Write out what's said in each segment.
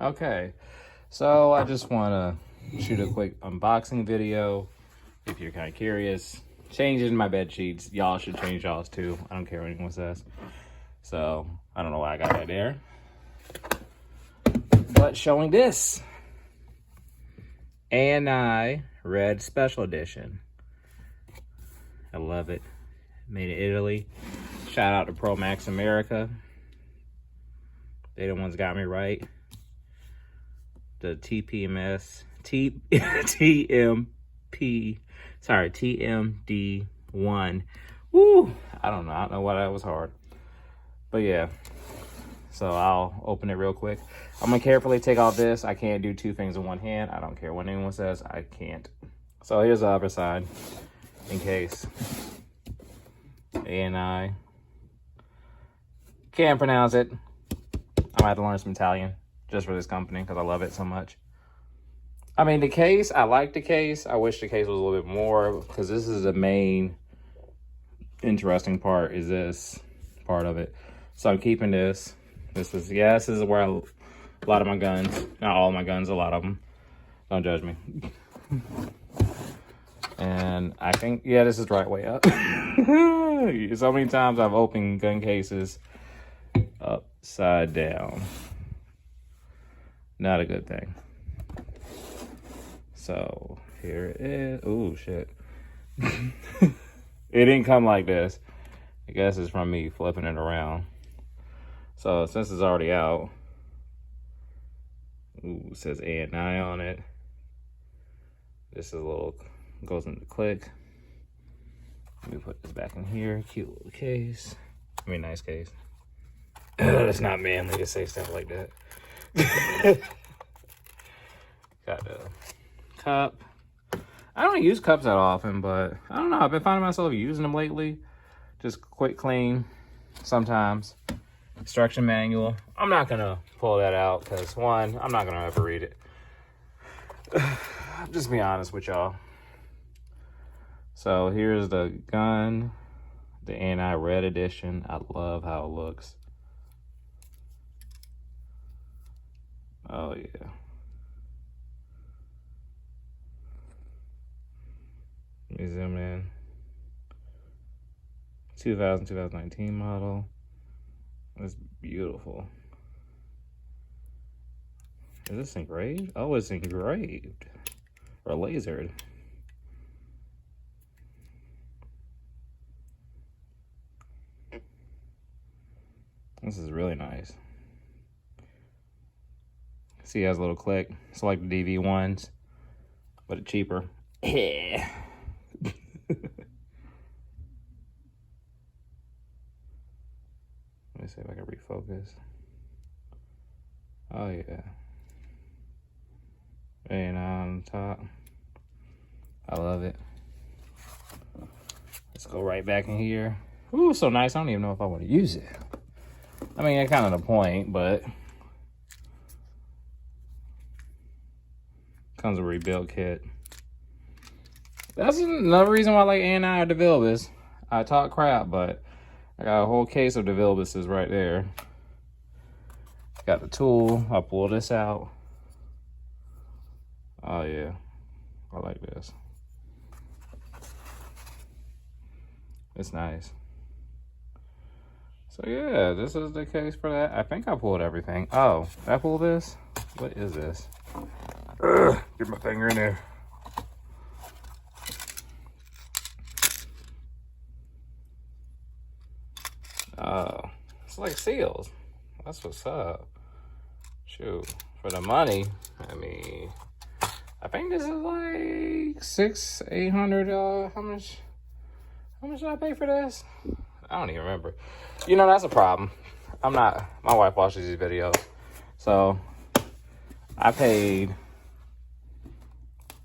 Okay, so I just want to shoot a quick unboxing video. If you're kind of curious, changing my bed sheets. Y'all should change y'all's too. I don't care what anyone says. So I don't know why I got that there, but showing this A&I Red Special Edition. I love it. Made in Italy. Shout out to Promax America. They the ones got me right. The TMD1. Woo! I don't know why that was hard. But yeah. So I'll open it real quick. I'm gonna carefully take off this. I can't do two things in one hand. I don't care what anyone says. I can't. So here's the other side, in case. A&I. Can't pronounce it. I might have to learn some Italian just for this company because I love it so much. I mean, the case, I like the case. I wish the case was a little bit more because this is the main interesting part, is this part of it. So I'm keeping this. This is where a lot of my guns, not all my guns, a lot of them. Don't judge me. And I think, yeah, this is the right way up. So many times I've opened gun cases upside down. Not a good thing. So here it is. Oh shit. It didn't come like this. I guess it's from me flipping it around. So since it's already out, ooh, it says A&I on it. This is a little, goes in the click. Let me put this back in here. Cute little case. I mean, nice case. It's not manly to say stuff like that. Got the cup. I don't use cups that often, but I don't know. I've been finding myself using them lately. Just quick clean sometimes. Instruction manual. I'm not going to pull that out because, one, I'm not going to ever read it. Just be honest with y'all. So here's the gun, the A&I Red Edition. I love how it looks. Oh yeah. Let me zoom in. 2019 model. It's beautiful. Is this engraved? Oh, it's engraved or lasered. This is really nice. See, it has a little click. It's like the DV ones, but it's cheaper. Yeah. Let me see if I can refocus. Oh yeah. And on top. I love it. Let's go right back in here. Ooh, so nice. I don't even know if I want to use it. I mean, that's kind of the point, but comes with a rebuild kit. That's another reason why I like A&I or DeVilbiss. I talk crap, but I got a whole case of DeVilbisses right there. Got the tool. I'll pull this out. Oh yeah, I like this. It's nice. So yeah, this is the case for that. I think I pulled everything. Oh, did I pull this? What is this? Ugh, get my finger in there. Oh, it's like seals. That's what's up. Shoot, for the money, I mean, I think this is like $600-800. How much did I pay for this? I don't even remember. You know, that's a problem. My wife watches these videos. So I paid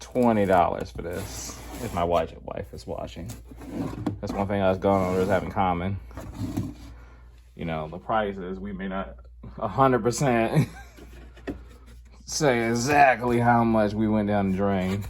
$20 for this. If my wife is watching. That's one thing us gun owners have in common. You know, the prices, we may not 100% say exactly how much we went down the drain.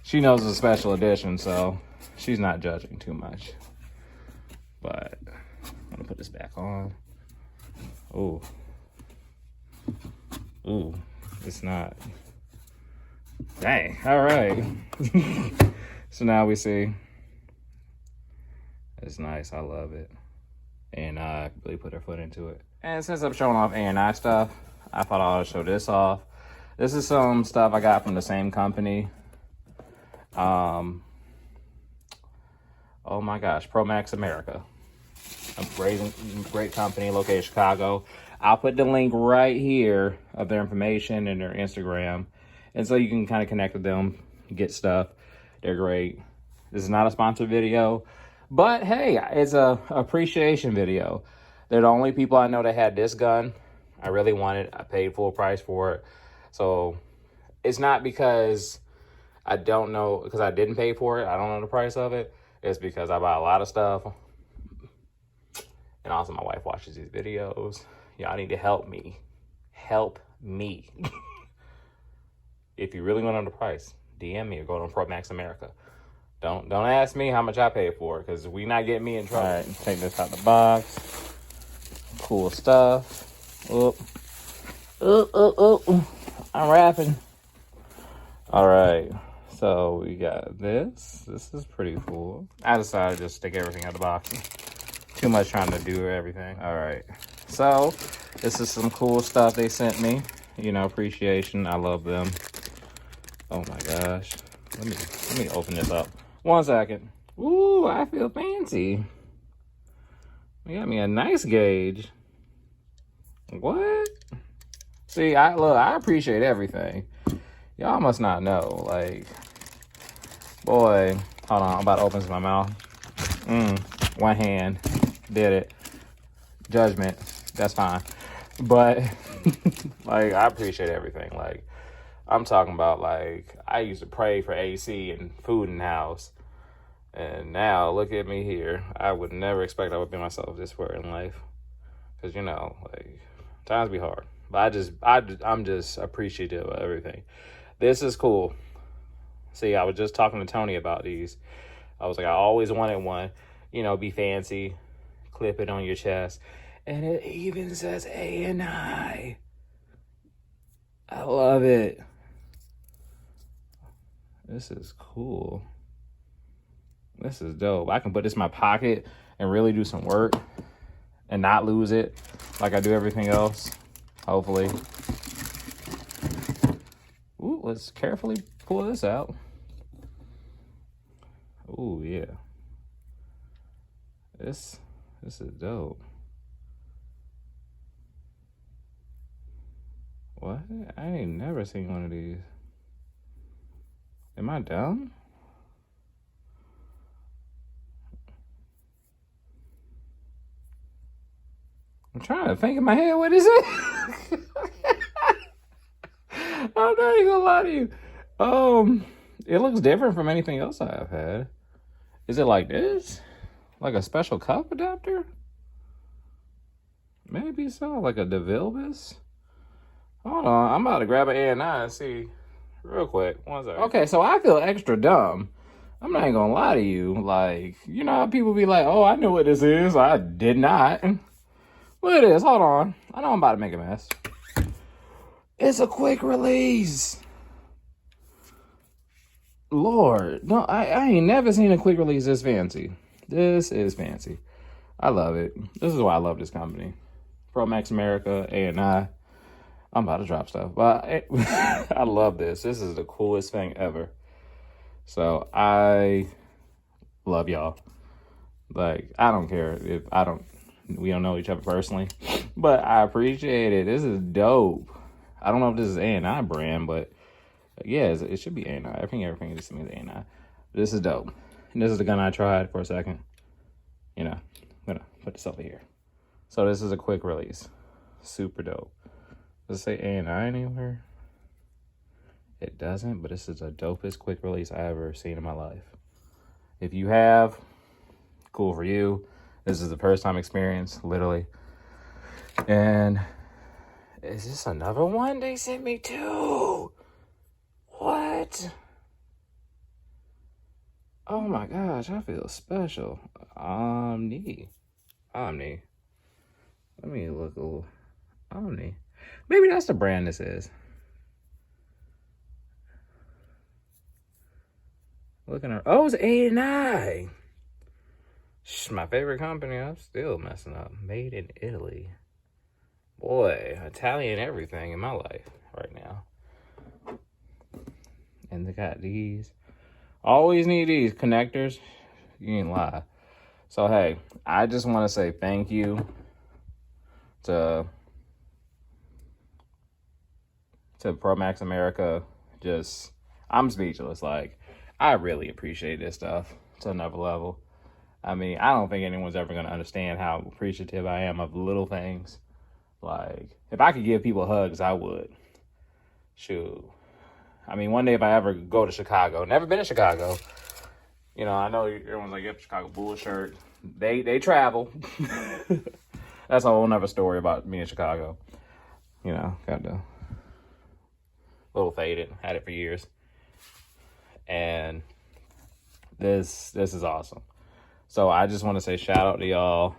She knows it's a special edition, so she's not judging too much. But I'm gonna put this back on. Ooh. Ooh. it's not. Dang, all right. So now we see. It's nice, I love it. And I really put her foot into it. And since I'm showing off A&I stuff, I thought I ought to show this off. This is some stuff I got from the same company. Oh my gosh, Promax America. A great company located in Chicago. I'll put the link right here of their information and their Instagram. And so you can kind of connect with them, get stuff. They're great. This is not a sponsored video, but hey, it's a appreciation video. They're the only people I know that had this gun. I really want it. I paid full price for it. So it's not because I don't know, because I didn't pay for it. I don't know the price of it. It's because I buy a lot of stuff. And also my wife watches these videos. Y'all need to help me. Help me. If you really want to know the price, DM me or go on Promax America. Don't ask me how much I paid for it, because we not getting me in trouble. All right, take this out the box. Cool stuff. I'm wrapping. All right, so we got this. This is pretty cool. I decided to just stick everything out the box. Too much trying to do everything. All right, so this is some cool stuff they sent me. You know, appreciation. I love them. Oh my gosh. Let me open this up. 1 second. Ooh, I feel fancy. You got me a nice gauge. What? See, I appreciate everything. Y'all must not know. Like, boy, hold on, I'm about to open my mouth. One hand. Did it. Judgment. That's fine. But like, I appreciate everything. Like, I'm talking about, like, I used to pray for AC and food in the house. And now, look at me here. I would never expect I would be myself this far in life. Because, you know, like, times be hard. But I'm just appreciative of everything. This is cool. See, I was just talking to Tony about these. I was like, I always wanted one. You know, be fancy. Clip it on your chest. And it even says A&I. I love it. This is cool. This is dope. I can put this in my pocket and really do some work and not lose it like I do everything else, hopefully. Ooh, let's carefully pull this out. Ooh, yeah. This is dope. What? I ain't never seen one of these. Am I dumb? I'm trying to think in my head, what is it? I'm not even gonna lie to you. It looks different from anything else I've had. Is it like this? Like a special cup adapter? Maybe so, like a DeVilbiss? Hold on, I'm about to grab an A&I and see real quick. 1 second. Okay, so I feel extra dumb. I'm not even gonna lie to you. Like, you know how people be like, oh, I know what this is. I did not. Look at this. Hold on. I know I'm about to make a mess. It's a quick release. Lord. No, I ain't never seen a quick release this fancy. This is fancy. I love it. This is why I love this company. Promax America, A&I. I'm about to drop stuff. But I love this. This is the coolest thing ever. So I love y'all. Like, I don't care if we don't know each other personally, but I appreciate it. This is dope. I don't know if this is A&I brand, but yeah, it should be A&I. I think everything just means A&I. This is dope. And this is the gun I tried for a second. You know, I'm gonna put this over here. So this is a quick release. Super dope. Does it say A&I anywhere? It doesn't, but this is the dopest quick release I ever seen in my life. If you have, cool for you. This is the first time experience, literally. And is this another one they sent me to? What? Oh my gosh, I feel special. Omni. Let me look a little. Omni. Maybe that's the brand this is. Looking at, oh, it's 89. My favorite company. I'm still messing up. Made in Italy. Boy, Italian everything in my life right now. And they got these. Always need these connectors. You ain't lie. So, hey, I just want to say thank you to Promax America. Just, I'm speechless. Like, I really appreciate this stuff to another level. I mean, I don't think anyone's ever going to understand how appreciative I am of little things. Like, if I could give people hugs, I would. Shoot. I mean, one day if I ever go to Chicago, never been to Chicago. You know, I know everyone's like, yep, Chicago Bulls shirt. They travel. That's a whole nother story about me in Chicago. You know, got the little faded. Had it for years. And this is awesome. So I just want to say shout out to y'all.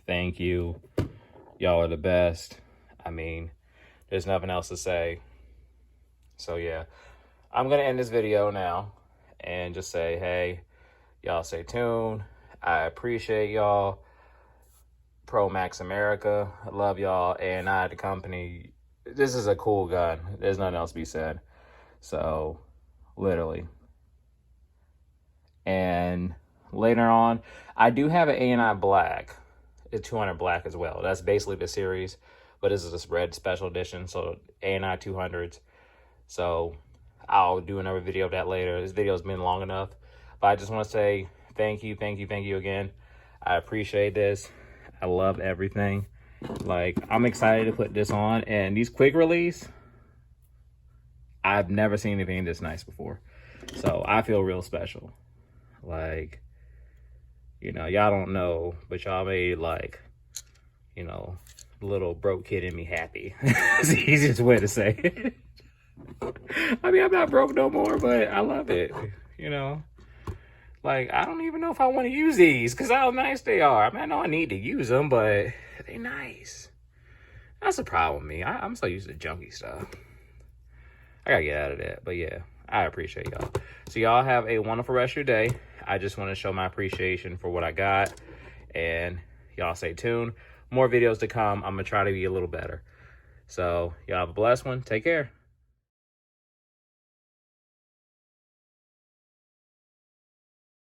Thank you. Y'all are the best. I mean, there's nothing else to say. So yeah, I'm going to end this video now and just say, hey, y'all stay tuned. I appreciate y'all. Promax America. I love y'all. And I, the company, this is a cool gun. There's nothing else to be said. So, literally. And later on, I do have an A&I Black. It's 200 Black as well. That's basically the series. But this is this red special edition. So, A&I 200s. So, I'll do another video of that later. This video's been long enough. But I just want to say thank you again. I appreciate this. I love everything. Like, I'm excited to put this on. And these quick release, I've never seen anything this nice before. So, I feel real special. Like, you know, y'all don't know, but y'all made, like, you know, little broke kid in me happy. It's the easiest way to say it. I mean, I'm not broke no more, but I love it, you know. Like, I don't even know if I want to use these because how nice they are. I mean, I know I need to use them, but they nice. That's the problem with me. I'm so used to junky stuff. I gotta get out of that, but yeah, I appreciate y'all. So y'all have a wonderful rest of your day. I just want to show my appreciation for what I got, and y'all stay tuned. More videos to come. I'm gonna try to be a little better. So y'all have a blessed one. Take care.